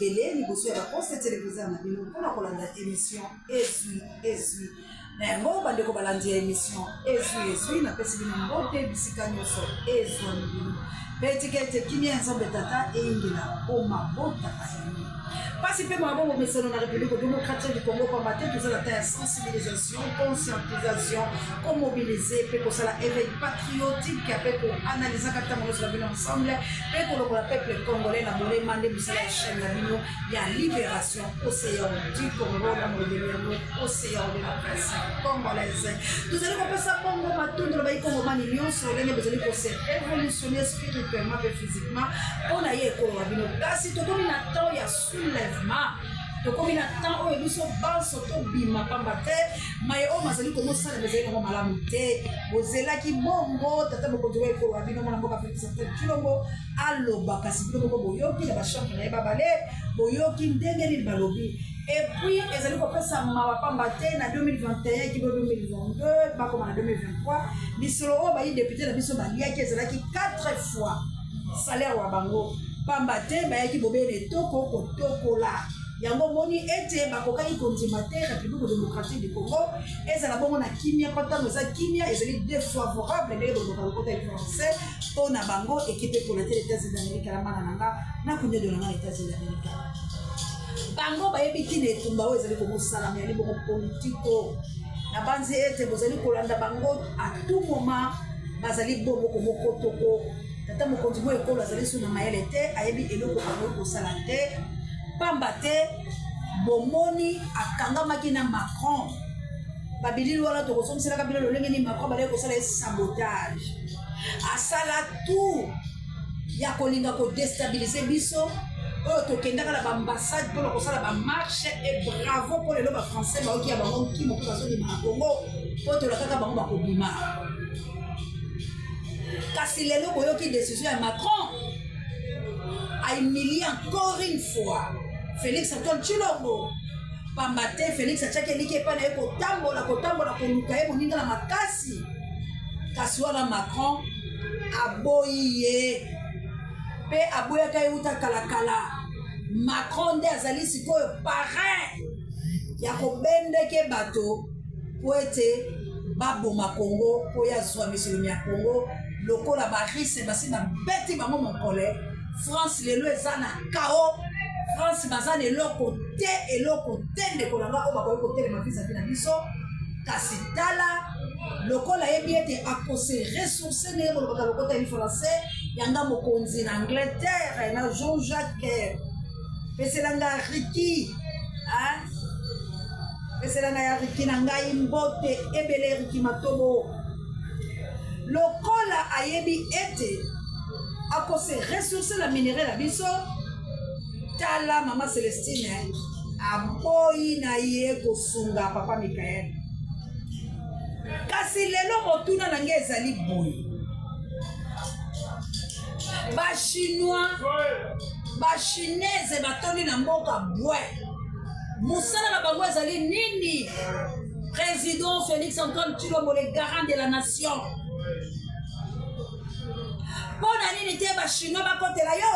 ebele liboso ya baposte téléviseur na bino mpona kolanda émission ezwi na yango bandeko balandi ya émission ezwi napesi bino mbote bisika nyonso ezwani bino mpe etikete kimia ya nzambe tata eyingela omabotaka yango pasi mpe mabongo mesano na république démocratique du Congo pamba te tozala ta ya sensibilisation conscientisation komobilize mpe kosala éveil patriotique mpe koanalyse kata monyoso na bino ensemble mpe kolongola peuple congolais na molema nde mosala ya chaîne na bino ya libération océan du Congo na molobeli yango océan de la presse congolaise tozali kopesa bongo matundelo bai kongomani nyonso ndenge bozali kose révolutionner spirituellement mpe physiquement mpona ye ekoloba bino kasi tokomi na temps ya soulèvement tokomi na temps oyo biso banso tobima pamba te maye oyo mazali komosala bezali nango malamu te bozelaki bongo tata mokonzi oyo ekoloba bino mwana mboka Félix-Antoine Tshilombo aloba kasi bino moko boyoki na bachambre na ye babale boyoki ndenge nini balobi epuis ezali kopesa mawa pamba te na 2021 kino 2022 bakoma na 2023 lisolo oyo bayi député na biso baliaki ezalaki 4 fois salaire wa bango pamba te bayaki bobene toko kotokola yango moni ete bakokaki kondima te république démocratique du Congo ezala bongo na kimia patango eza kimia ezali défavorable ndenge boloka lokota ya français mpona bango équipe pour la télé États-Unis d'Amérique la mana nanga na kunyo de nanga États-Unis d'Amérique bango bayebi tina etumba oyo ezali komosala meyali bongo politiko na banzi ete bozali kolanda bango à tout moment bazali bongo komokotoko tata mokonzi mo ekolo azali so na mayele te ayebi eloko bango kosala te pamba te bomoni akangamaki na Macron babilili wana tokosomiselaka bino lolenge ni Macron baleki kosala sabotage asala tout ya kolinga kodestabilize biso oyo tokendaka na baambassade mpona kosala bamarche e bravo mpo lelo bafrançais baoki ya bango nkimo mpo bazondima na Congo mpo tolakaka bango bakobima kasi lelo boyoki décision ya Macron a humilié encore une fois Félix-Antoine Tshilombo pamba te Félix atiaki eliki epai na ye kotambola koluka ye moninga na makasi kasi wana Macron aboyi ye mpe aboyaka ye uta kalakala Macron nde azali sikoyo parrain ya kobendeke bato po ete baboma Congo po ya zwa misilumi ya Congo lokola barise basi babeti bango mokole France lelo eza na kao France baza na eloko te ndeko na nga oyo bakoki kotelema vis-à-vis na biso kasi tala lokola yebi ete akose ressource ndenge kolobaka lokota yeli français yanga mokonzi na Angleterre na Jean-Jacques peselanga Riki peselanga ya Riki na ngai mbote ebele Riki Matobo lokola ayebi ete akose ressource la minérale na biso tala mama Célestine aboyi na ye kosunga papa Mikael kasi lelo motuna na nge ezali boye bachinois bachinaise batondi na mboka bwe mosala na bango ezali nini président Félix-Antoine Tshilombo le garant de la nation mpona nini te bachinois bakotela yo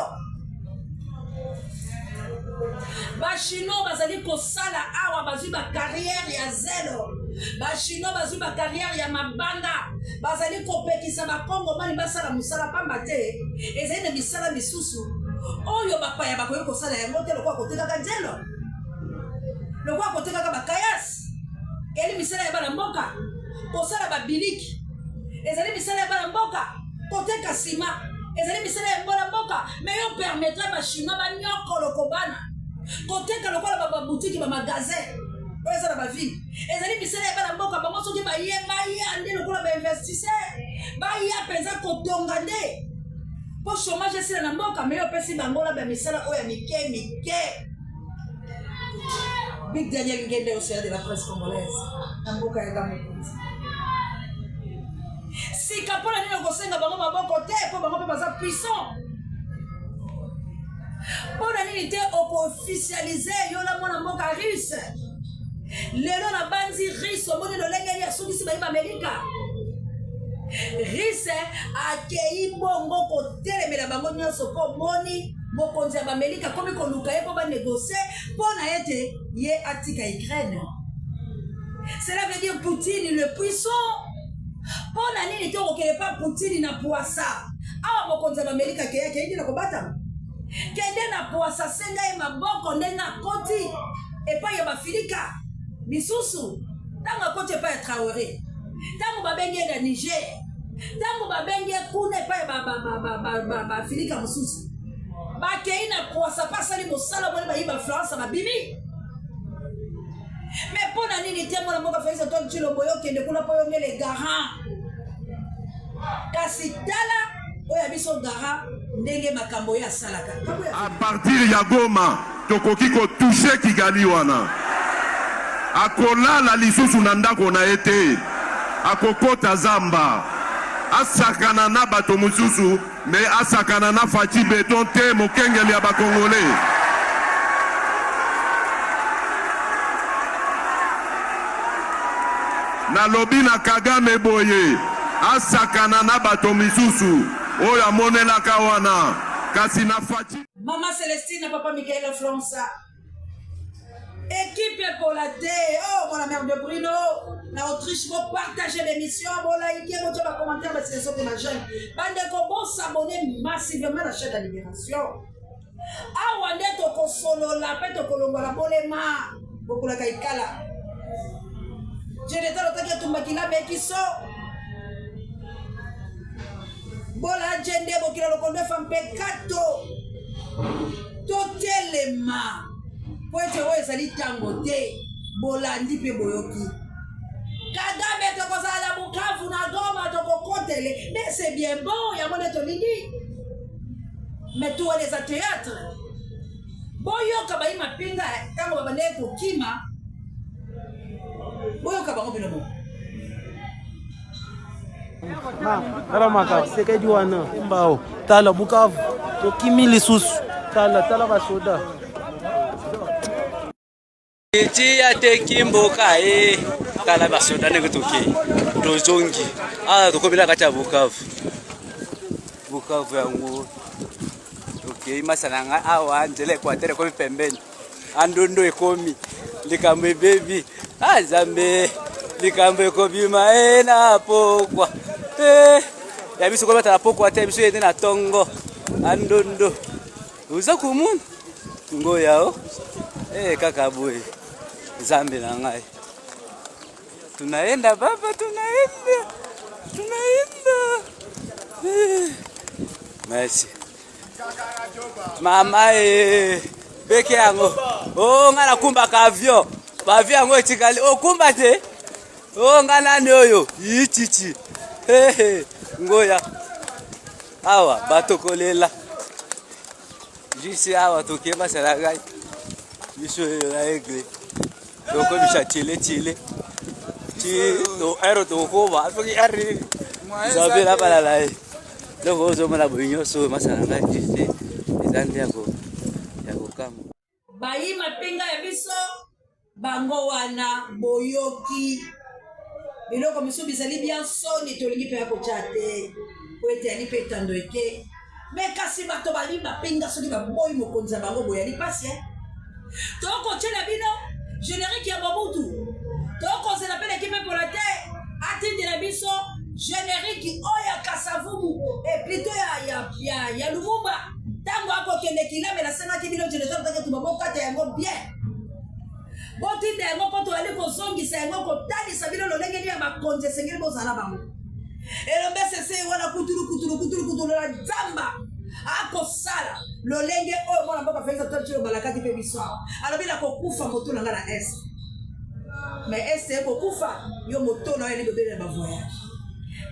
bachinois bazali kosala awa bazwi bacarrière ya zelo bachinois bazwi bacarrière ya mabanda bazali kopekisa bakongomani basala mosala pamba te ezali na misala misusu oyo bapaya bakoki kosala yango te lokola kotekaka nzelo lokola kotekaka bakayasi eli misala ya bana mboka kosala babiliki ezali misala ya bana mboka koteka nsima ezali misala ya mbona mboka me yo permettre bachinois banyokolo kobana koteka lokola bababutiki bamagazin oyo eza na baville ezali misala ya bana mboka bango soki baya nde lokola bainvestisseur baya mpenza kotonga nde mpo chômage esila na mboka me yo opesi bango na bamisala oyo ya mike Big Daniel Ngende océan de la presse congolaise na mboka ya Gamokonzi sika mpona nini okosenga bango maboko te mpo bango mpe baza puissant mpona nini te okoofficialize yo na mwana mboka russe lelo na banzi russe omoni lolengeli asungisi bayiba Amerika russe akei bongo kotelemela bango nyonso mpo moni mokonzi ya bamelika komi koluka ye mpo banégocie mpo na ete ye atika Ukraine. Cela veut dire Poutine le puissant. Mpo na nini te okokele pa Poutine na poisa awa mokonzi ya bamelika ke yake indi na kobata kende na poisa senga ye maboko ndenge akoti epai ya bafilika misusu ntango akoti epai ya Traoré ntango babengi ye na Niger ntango babengi ye kuna epai ya bafilika mosusu bakei na poisa pasali mosala moni bayiba France babimi. Mais pour la nini te mona mboka Félix Antoine Tshilombo yo kende kuna po yonge les garants kasi tala oya biso garant ndenge makambo ya salaka à partir ya Goma tokoki ko toucher Kigali wana akolala lisusu na ndako na ete akokota zamba asakana na bato mosusu mais asakana na Fati Beton te mokengeli ya bakongolais. Na lobi na Kagame boye asakana na bato misusu oya monela kawana kasi na Fati. Maman Célestine, papa Michael Flonsa équipe pour la thé. Oh mon la mère de Bruno na Autriche pour partager l'émission bon like bon tu vas commenter parce que c'est ma jeune bande ko bon s'abonner massivement à la chaîne de la Libération awa ndeto ko solo la peto ko longola bolema bokula kaikala. Je n'étais pas là pour makila bekiso. Bola jende bokila lokonde fam pekato. Totelema. Poete oye sali tango te. Bola ndi pe boyoki. Kagame toko sala Bukavu na Goma toko kotele. Mais c'est bien bon, ya mone tolingi. Mais tout les théâtre. Boyo kabayi mapinga tango babane ko kima. Tala maka sekedi wana mbao tala Bukavu tokimi lisusu tala basoda iti ya tekimboka tala basoda nenge toki tozongi tokobela kati ya Bukavu yango toki masananga awa nzela Equateur ekomi pembeni andondo ekomi likambo ebebi Zambe likambo ekobima na pokwa ya biso kobata na pokwa te biso yende na tongo andondo uza kumuna ngoyao kaka boy Zambe na ngai tunaenda baba tunaenda merci mama beke yango ngana kumba ka avion bavia yango etikali okumba te ngana nani oyo yichichi ngoya awa batokolela jisi awa tokeba saragai biso na egle toko bisha chile to aero toko ba toki ari zabela balala loko zo mala bonyo so masaragai jisi ezande yako kama bayi mapinga ya biso bango wana boyoki biloko miso bizali bien soni tolingi pe yako chate po ete ali pe tando eke me kasi bato bali mapinga soki baboyi mokonzi bango boyali pasi toko tshela bino générique ya Mobutu toko zela pe l'équipe pour la terre atindela biso générique oya Kasavumu et plutôt ya Lumumba tango akokende kilame na sengaki bino générateur taka tubabokata yango bien botinda yango mpo toali kozongisa yango kotalisa bino lolenge ya bakonzi esengeli bozala bango elombe sese wana kutulu na nzamba akosala lolenge oyo mwana mboka Félix Antoine Tshilombo balakaki mpe biso awa alobi na kokufa moto na nga na este mais este ekokufa yo moto na oyo eli bebele na bavoyage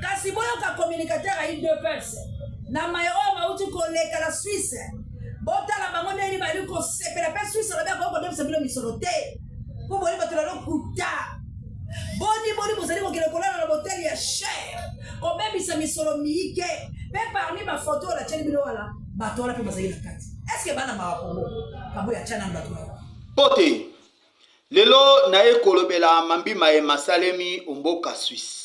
kasi boyoka communicateur ayi deux personnes na maye oyo bauti koleka na Suisse botala bango ndeni bali kosepela mpe Suisse alobi akoki kodebisa bino misolo te mpo boli bato lalokuta boni bozali kokende kolala na boteli ya cher kobebisa misolo miyike mpe parmi bafoto oyo natieli bino wana bato wana mpe bazali na kati eske bana mawapongo kambo ya tiana na bato wana pote lelo naye kolobela mambima masalemi omboka Suisse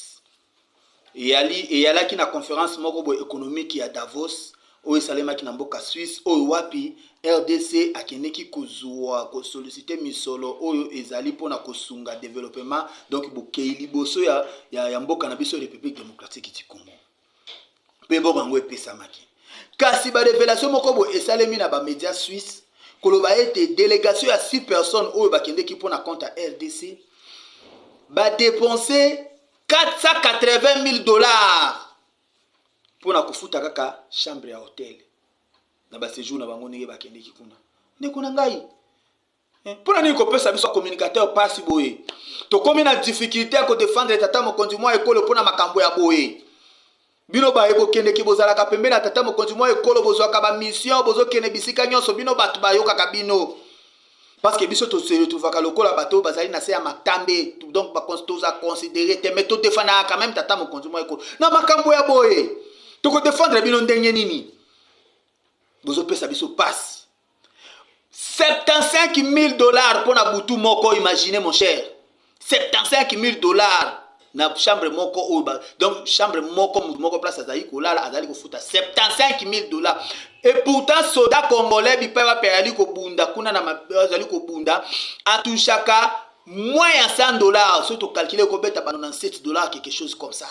eyalaki na conférence moko bo économique ya Davos oyo esalemaki na mboka Suisse oyo wapi RDC akendeki kozwa kosollicite misolo oyo ezali mpona kosunga développement donc bokei liboso ya mboka na biso République démocratique du Congo mpe bongo yango epesamaki kasi barevelation moko boye esalemi na bamédia suisse koloba ete délégation ya 6 personnes oyo bakendeki mpona compte ya RDC badepense 480 000 $ mpona kofuta kaka chambre ya hotel na baséjour na bango ndenge bakendeki kuna ndeko na ngai mpona nini kopesa biso communicateur pasi boye tokomi na difficulté ya kodefendre tata mokonzi mwa ekolo mpona makambo ya boye bino baye bokendeki bozalaka pembeni na tata mokonzi mwa ekolo bozwaka bamission bozokende bisika nyonso bino bato bayokaka bino parce que biso toseretrouvaka lokola bato bazali na se ya matambe donc toza considéré te mais todefendaka quand même tata mokonzi mwa ekolo na makambo ya boye tokodefendre bino ndenge nini bozopesa biso passe 75 000 $ pour na butu moko. Imaginez mon cher, 75 000 $ na chambre moko. Donc chambre moko place azali kolala azali kofuta 75 000 $. Et pourtant soda congolais bi pa payali ko bunda kuna na azali ko bunda atushaka moins ya 100 $. Surtout calculer ko beta 97 $ quelque chose comme ça.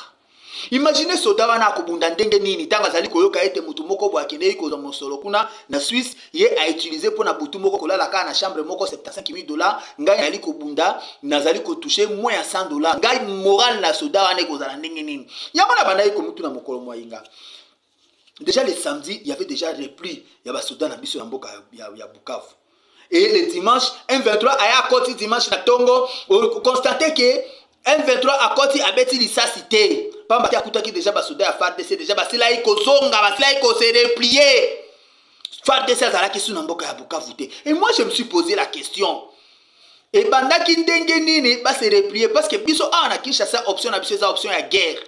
Imaginez soda wana akobunda ndenge nini tanga zali koyoka ete mutu moko bwa kende ko za mosolo kuna na Suisse ye a utiliser pour na butu moko kolala ka na chambre moko 75 000 $. Ngai ali kobunda nazali ko toucher moins ya 100 $. Ngai moral na soda wana ko za ndenge nini yango na banda ko mutu na mokolo moyinga. Déjà le samedi il y avait déjà repli ya ba soda na biso ya mboka ya Bukavu. Et le dimanche M23 aya koti dimanche na Tongo constater que M23 a koti abeti lisasité. Pamba tia kutaki déjà basoda ya FARDC déjà basila iko zonga basila iko se replier. FARDC azalaki suna mboka ya Bukavu te. Et moi je me suis posé la question. Et bandaki ndenge nini ba se replier parce que biso ana Kinshasa option na biso za option ya guerre.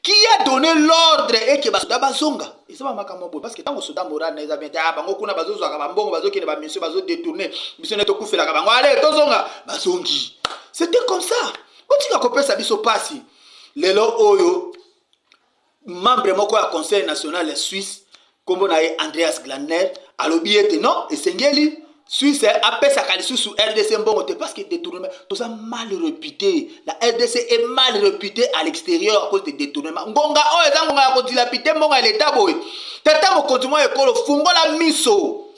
Qui a donné l'ordre et que basoda bazonga? Et ça va makambo parce que tango soda moral na eza bente bango kuna bazozo ka bambongo bazokene ba monsieur bazo détourner biso neto kufela ka bango allez tozonga bazongi. C'était comme ça. Otika kopesa biso pasi. Lelo oyo membre moko ya conseil national suisse kombo na Andreas Glanner alobi ete non esengeli Suisse apesa kalisu sur RDC mbongo te parce que détournement tout ça mal réputé. La RDC est mal réputée à l'extérieur à cause des détournements. Ngonga oyo zangonga ya kodilapité mbongo ya l'état boy. Tata mokonzi ekolo fungola miso.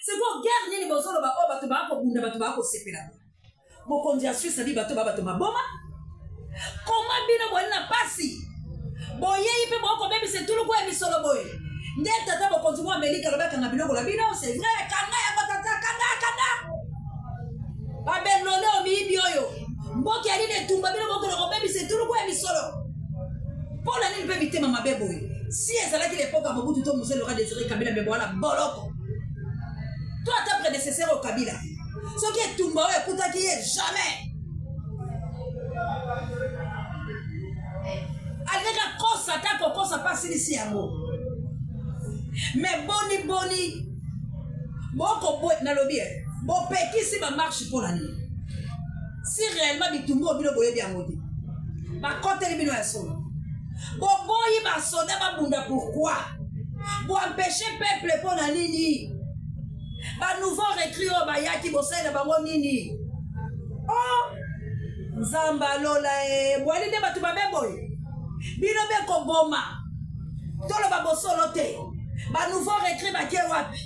C'est quoi guerre nini bozolo ba o bato ba ko bunda bato ba ko sepela. Mokonzi ya Suisse ali bato maboma. Comment bino bonna pasi? Boye ipe boko bébé c'est tout le quoi misolo boye. Ndé tata mokonzi mo Amerika lobaka na biloko la bino c'est vrai kanga ya batata kanga. Ba benone o bibi oyo. Mboki ali ne tumba bino boko lo bébé c'est tout le quoi misolo. Pour la nini bébé tema mabe boye. Si ezalaki l'époque à Mobutu to Mose Laurent Désiré Kabila be voilà boloko. Toi ta prédécesseur au Kabila. Ce qui est Tumba, écoute, qui est jamais. Avec la cause, ça t'a qu'on ça passe ici à moi. Mais boni, bon, qu'on na lobby, bon, qui si ma marche pour l'année. Si réellement, il Tumba, il boye bien monté. Ma côté, il est solo. Bon, il va sonner ma bunda, pourquoi? Pour empêcher le peuple pour la ligne. Ba nouveau recrue au bayaki bosai na bango nini. Oh Nzamba lola boali de batu babeboy. Bino be ko boma. Tolo ba bosolo te. Ba nouveau recrue ba ke wapi.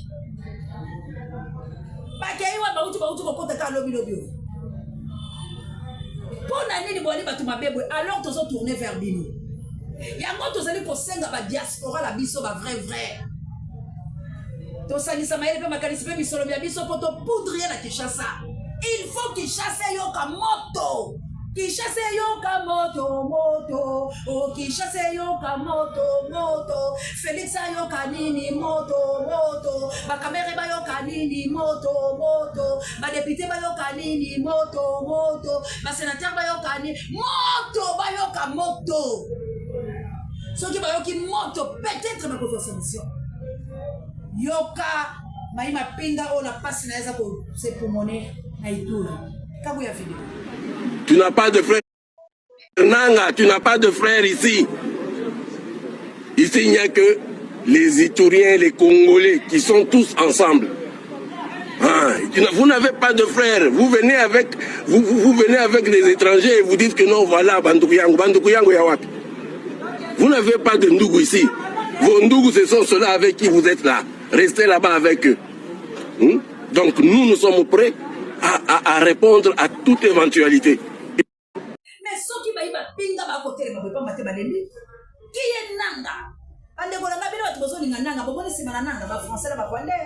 Ba ke iwa ba utu ko kota ka lobi. Pona nini boali batu babeboy alors tozo tourner vers bino. Yango tozali ko senga ba diaspora la biso ba vrai. Tosani Samael pe makanisi pe misolo bia biso poto poudrier na Kinshasa. Il faut Kinshasa yoka moto. Kinshasa yoka moto. Oh Kinshasa yoka moto. Félix yoka nini moto. Ba kamere ba yoka nini moto. Ba député ba yoka nini moto. Ba sénateur ba yoka nini moto ba yoka moto. Ce qui ba yoki moto peut-être ma conversation. Yoka maima pinga ona pasi naweza ko se pulmoner na Ituri. Kabu ya vidéo. Tu n'as pas de frère Nanga, tu n'as pas de frère ici. Ici, il n'y a que les Ituriens, les Congolais qui sont tous ensemble. Ah, vous n'avez pas de frères. Vous venez avec des étrangers et vous dites que non, voilà, Bandoukuyango Yawapi. Vous n'avez pas de Ndougou ici. Vos Ndougou, ce sont ceux-là avec qui vous êtes là. Restez là-bas avec eux. Donc nous sommes prêts à répondre à toute éventualité. Mais ceux qui va pinga à côté, qui est Nanga? Ande ko langa bino batozo linga nanga bomoni simana nanga ba français la ba kwande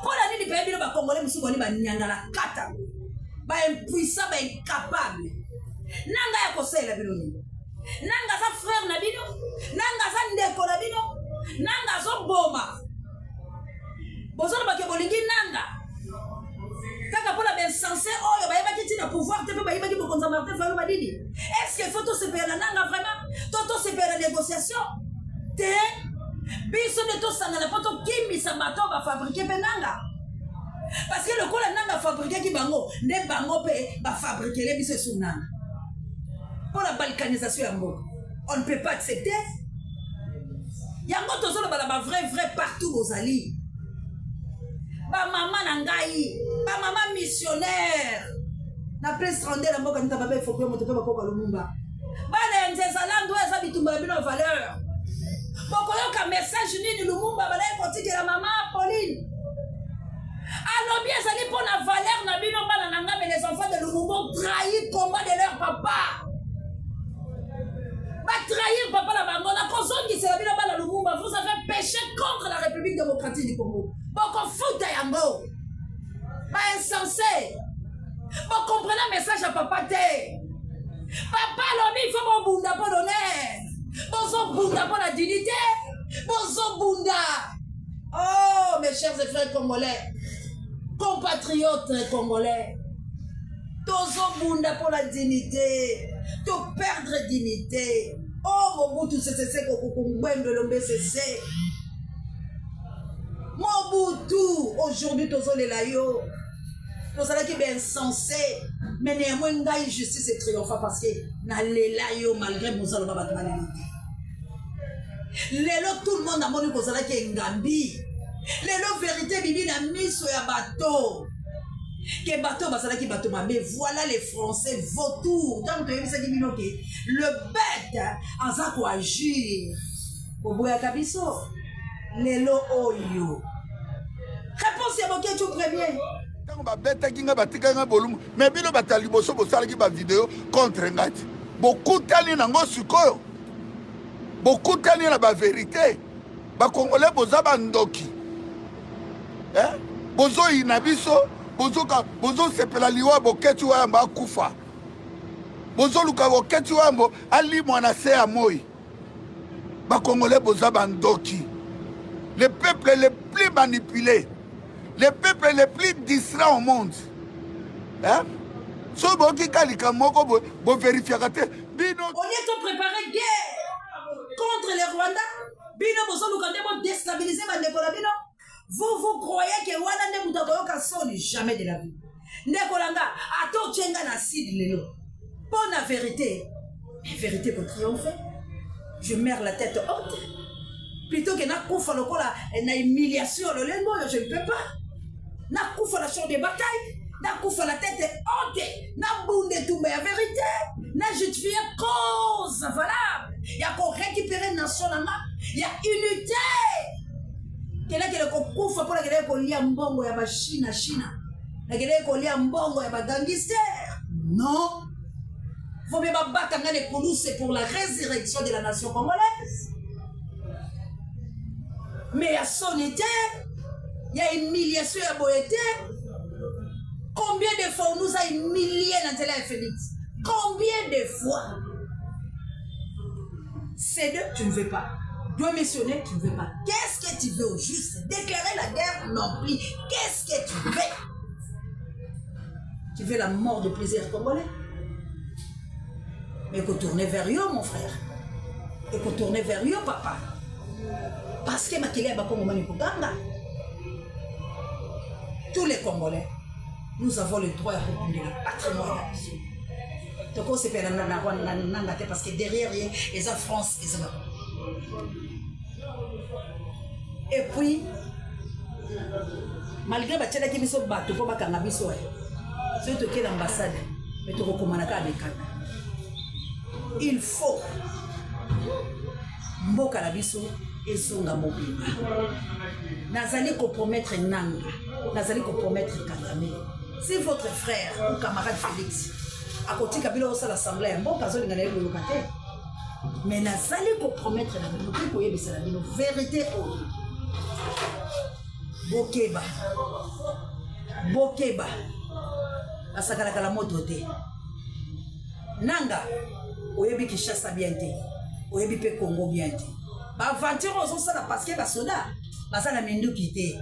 ko la nini pe bino ba congolais musuko ni ba nyanga la kata ba impuissant ba incapable nanga ya kosela bino ni nanga za frère na bino nanga za ndeko na bino nanga zo boma bozo ba ke bolingi nanga kaka pour la ben sensé oyo ba yeba kiti na pouvoir te ba yeba ki bokonza Martin Fayulu ba didi est-ce que faut to se faire nanga vraiment toto se faire négociation te biso de to sangana poto kimisa bato ba fabriquer penanga parce que le kola nanga fabriquer ki bango nde bango pe ba fabriquer les biso sur nanga pour la balkanisation ya mboka on ne peut pas accepter yango tozolo bala ba vrai partout bozali ba maman na ngai ba maman missionnaire na presse rendre la mboka nta ba faut que moto pe ba koka lumumba ba na nzeza lando eza bitumba bino valeur. Bokoyoka message nini Lumumba balai kotiki la maman Pauline. Alors bien ça dit pour la valeur na bino bana nanga mais les enfants de Lumumba ont trahi le combat de leur papa. Ba trahir papa la bango na kozongi c'est la bino bana Lumumba vous avez péché contre la République démocratique du Congo. Boko futa yango. Ba insensé. Bon comprenez le message à papa te. Papa lobi il faut mon bunda pour l'honneur. Bozo bunda pour la dignité. Bozo bunda. Oh mes chers et frères congolais, compatriotes congolais, Bozo bunda pour la dignité, de perdre dignité. Oh Mobutu c'est Kokungwendo Lombe c'est Mobutu aujourd'hui Tozo le layo. Tozo la qui est insensé. Mais néanmoins, la justice est triomphante parce que na lelayo malgré Moussa Loma Batmanité. Lelo tout le monde a moni kozala qui est ngambi. Lelo vérité bibi na miso ya bateau. Que bateau basala qui bateau mais voilà les Français vautours. Tant que ça dit bino que le bête en ça quoi agir. Oboya kabiso. Lelo oyo. Réponse à mon question premier. Mais bino batali boso bosalaki ba vidéo contre ngati beaucoup tali nango sikoyo beaucoup tali na ba vérité ba congolais boza bandoki bozo ina biso bozo sepela liwa boketi wa mba kufa bozo luka boketi wa mbo ali mwana se ya moi ba congolais boza bandoki le peuple le plus manipulé. Les peuples les plus distraits au monde. Hein? Si vous avez vérifié, on est préparé guerre contre les Rwandais. Bino bozo lukande déstabiliser bandeko bino. Vous croyez que wana ne mutakoyoka soni jamais de la vie. Ndekolanga ato chenga na sid lelo. Pour la vérité pour triompher. Je meurs la tête haute. Plutôt que na koufa lokola na humiliation le lengo, je ne peux pas. Na koufa la champ de bataille, na koufa la tête haute, na bounde tout mais la vérité, na justifier cause valable. Il y a qu'on récupérer nation là, il y a unité. Quel est le koufa pour la guerre qu'on lia mbongo ya ba China, la guerre qu'on lia mbongo ya ba gangster. Non. Faut bien battre les polices pour la résurrection de la nation congolaise. Mais à son été, il y a une humiliation à Boété. Combien de fois on nous a humiliés dans Télé Félix? Combien de fois? C'est deux, tu ne veux pas. Dois missionner, tu ne veux pas. Qu'est-ce que tu veux au juste? Déclarer la guerre? Non plus. Qu'est-ce que tu veux? Tu veux la mort de plaisir congolais? Mais il faut tourner vers eux, mon frère. Il faut tourner vers eux, papa. Parce que Makile Bakongomani Kuganga, tous les Congolais, nous avons le droit à reprendre le patrimoine. Donc, c'est parce que derrière, il y a la France et ça. Et puis, malgré que qui sont battus pour bakanga biso, c'est tout qui l'ambassade, mais tu recommandes à il faut mboka la biso et songa mobimba. Nazali compromettre Nanga, nazali compromettre Kagame. Si votre frère ou camarade Félix à côté Kabila au l'assemblée, mboka zo ngana yelo lokate. Mais nazali compromettre la bino pour yebisa la bino vérité o. Bokeba. Bokeba. Asakala kala moto te. Nanga oyebi Kinshasa bien te. Oyebi pe Congo bien te. Ba aventure ozo sala parce que ba soda basala mendu kité.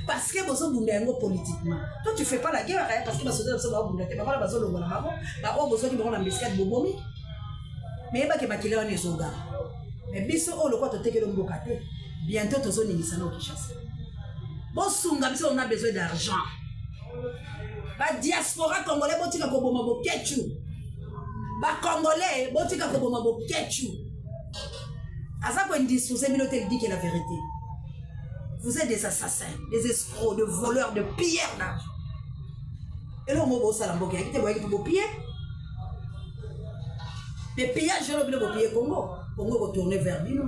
Parce que bozo bunda yango politiquement. Toi tu fais pas la guerre parce que ba soda ba bunda te. Ba wala bazo longola mabo. Ba o bozo ki bongo na biscuit bobomi. Mais ba ke bakile wana ezoga. Mais biso o lokwa to tekelo mboka te. Bientôt tozo ningisa na Kinshasa. Bon sunga biso on a besoin d'argent. Ba diaspora congolais botika ko boma bo ketchu. Ba congolais botika ko boma bo ketchu. Asa ko indisposé Minotel dit que la vérité. Vous êtes des assassins, des escrocs, des voleurs, de pilleurs d'argent. Et là on mo sala mboka qui te boye ko piller. Mais pillage je le bo piller Congo. Congo ko tourner vers Bino.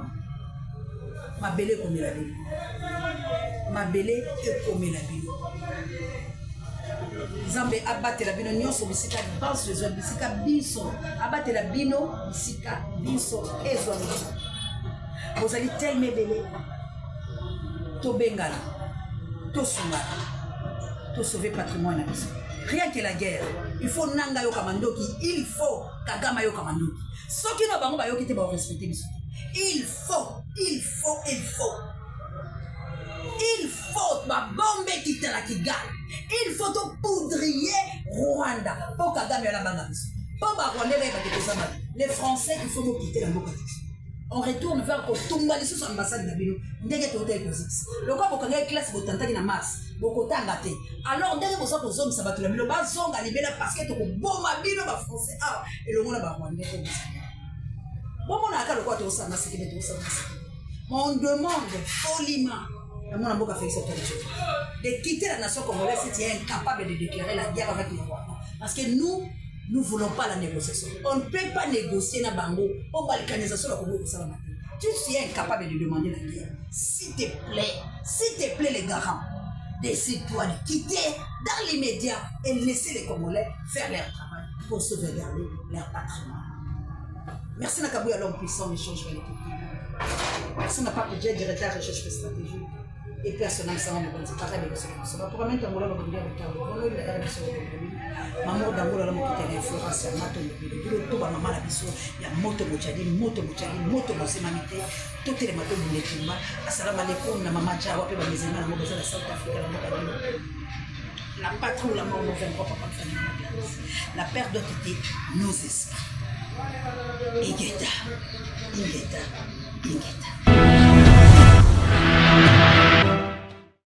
Ma belle comme la Bino. Ma belle est comme la Bino. Zambe abattre la bino nyonso bisika pense les bisika biso abattre la bino bisika biso ezo vous allez tellement belé to bengala to sunga to sauver patrimoine biso rien que la guerre il faut nanga yo kamandoki il faut Kagama yo kamandoki soki no bango ba yo kite ba respecter biso il faut ma bombe qui te la Kigali. Il faut te poudrier Rwanda. Pour Kagame la banga. Pour Rwanda les Français il faut nous quitter la boca. On retourne vers Kotumba les sous ambassade de la Bino. Ndenge to hotel positif. Le quoi pour Kagame classe botanta na masse. Boko tangate. Alors ndenge bosa ko zone sabato la Bino ba zonga libela parce que to ko bomba Bino ba Français. Ah et le mona ba Rwanda ko bisa. Bon mona aka le quoi to sa masse ke to sa masse. On demande poliment de quitter la nation congolaise si tu es incapable de déclarer la guerre avec les Rwandais. Parce que nous ne voulons pas la négociation. On ne peut pas négocier na bango pour balkanisation la Congo. Tu es incapable de demander la guerre. S'il te plaît les garants, décide-toi de quitter dans l'immédiat et laisser les Congolais faire leur travail pour sauvegarder leur patrimoine. Merci Nakabouya l'homme puissant d'échange avec les cultures. Merci n'a pas budget directeur de recherche stratégique. Et personnel, ça va me dire pareil avec ce que ça. Pour mettre en Angola, on va dire avec la Congo, il a reçu le maman d'Angola, on a quitté l'influence, il y a mato le tout, maman la biso, il y a moto mochadi, moto mosemamité, toutes les matos de l'équipement. Assalamu alaikum, la maman Jawa, puis les amis, la mauvaise la South Africa, la mauvaise. La patrouille, la mort, la perte doit quitter nos esprits. Ingeta.